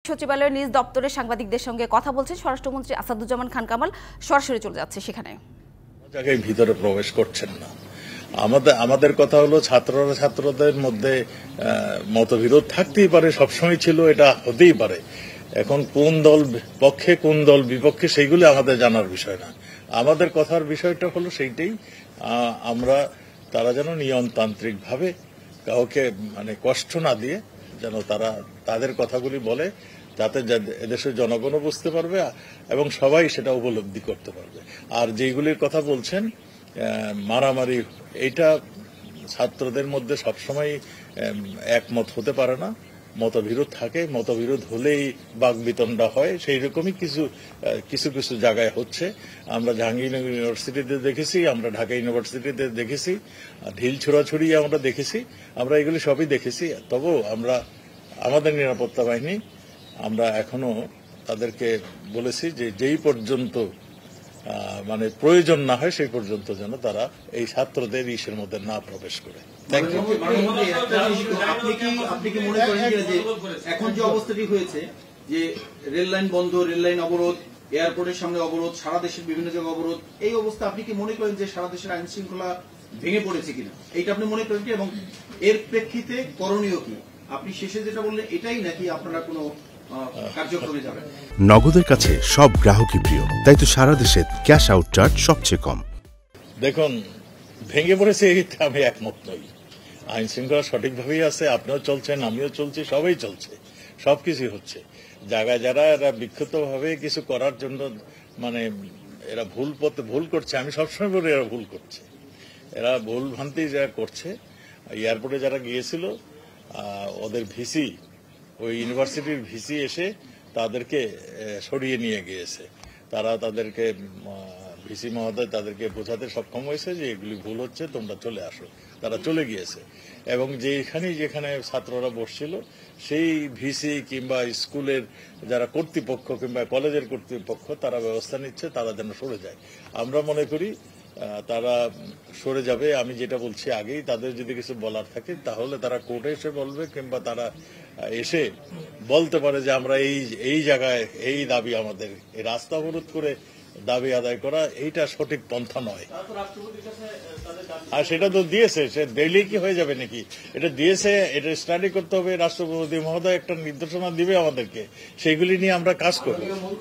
সচিবালয়ের নিজ দপ্তরের সাংবাদিকদের সঙ্গে কথা বলছেন স্বরাষ্ট্রমন্ত্রী আসাদুজ্জামান খান কামাল। সরাসরি চলে যাচ্ছে সেখানে। জায়গায় ভিতরে প্রবেশ করছেন না। আমাদের কথা হলো ছাত্রদের মধ্যে মতবিরোধ থাকতেই পারে, সবসময় ছিল, এটা হতেই পারে। এখন কোন দল পক্ষে কোন দল বিপক্ষে সেইগুলি আমাদের জানার বিষয় না। আমাদের কথার বিষয়টা হলো সেইটাই, আমরা তারা যেন নিয়মতান্ত্রিক ভাবে কাউকে কষ্ট না দিয়ে যেন তারা তাদের কথাগুলি বলে, যাতে এদেশের জনগণও বুঝতে পারবে এবং সবাই সেটা উপলব্ধি করতে পারবে। আর যেগুলির কথা বলছেন মারামারি, এইটা ছাত্রদের মধ্যে সবসময় একমত হতে পারে না, মতবিরোধ থাকে। মতবিরোধ হলেই বাকবিতণ্ডা হয়। সেই রকমই কিছু জায়গায় হচ্ছে। আমরা জাহাঙ্গীরনগর ইউনিভার্সিটিতে দেখেছি, আমরা ঢাকা ইউনিভার্সিটিতে দেখেছি, ঢিল ছোড়াছুড়ি আমরা দেখেছি, আমরা এগুলি সবই দেখেছি। তবুও আমরা আমাদের নিরাপত্তা বাহিনী আমরা এখনো তাদেরকে বলেছি যে যেই পর্যন্ত প্রয়োজন না হয় সেই পর্যন্ত যেন তারা এই ছাত্রদের ইসের মধ্যে না প্রবেশ করে। আপনি কি মনে করেন যে এখন যে অবস্থাটি হয়েছে, যে রেল লাইন বন্ধ, রেল লাইন অবরোধ, এয়ারপোর্টের সামনে অবরোধ, সারা দেশের বিভিন্ন জায়গায় অবরোধ, এই অবস্থা আপনি কি মনে করেন যে সারা দেশের আইন শৃঙ্খলা ভেঙে পড়েছে কিনা, এইটা আপনি মনে করেন কি? এবং এর প্রেক্ষিতে করণীয় কি? আপনি শেষে যেটা বললেন এটাই, নাকি আপনারা কোনো কার্যক্রমে যাবেন? নগদের কাছে সব গ্রাহকই প্রিয়, তাই তো সারা দেশে ক্যাশ আউট চার্জ সবচেয়ে কম। দেখুন, ভেঙে পড়েছে এইটা আমি একমত নই। আইন শৃঙ্খলা সঠিকভাবেই আছে, আপনিও চলছেন, আমিও চলছি, সবাই চলছে, সবকিছু হচ্ছে। জায়গায় যারা এরা বিক্ষিপ্তভাবে কিছু করার জন্য এরা ভুল করছে, আমি সবসময় বলি এরা ভুল করছে, এরা ভুল ভ্রান্তি যারা করছে। এয়ারপোর্টে যারা গিয়েছিল ওদের ভিসি, ওই ইউনিভার্সিটির ভিসি এসে তাদেরকে সরিয়ে নিয়ে গিয়েছে। তারা তাদেরকে ভিসি মহোদয় তাদেরকে বোঝাতে সক্ষম হয়েছে যে এগুলি ভুল হচ্ছে, তোমরা চলে আসো। তারা চলে গিয়েছে এবং যেখানে ছাত্ররা বসছিল সেই ভিসি কিংবা স্কুলের যারা কর্তৃপক্ষ কিংবা কলেজের কর্তৃপক্ষ তারা ব্যবস্থা নিচ্ছে তারা যেন সরে যায়। আমরা মনে করি তারা সরে যাবে। আমি যেটা বলছি আগেই, তাদের যদি কিছু বলার থাকে তাহলে তারা কোর্টে এসে বলবে, কিংবা তারা এসে বলতে পারে যে আমরা এই জায়গায় এই দাবি আমাদের, এই রাস্তা অবরোধ করে দাবি আদায় করা এইটা সঠিক পন্থা নয়। আর সেটা তো দিয়েছে, সে ডেইলি কি হয়ে যাবে নাকি? এটা দিয়েছে, এটা স্টাডি করতে হবে। রাষ্ট্রপতি মহোদয় একটা নির্দেশনা দিবে আমাদেরকে, সেগুলি নিয়ে আমরা কাজ করব।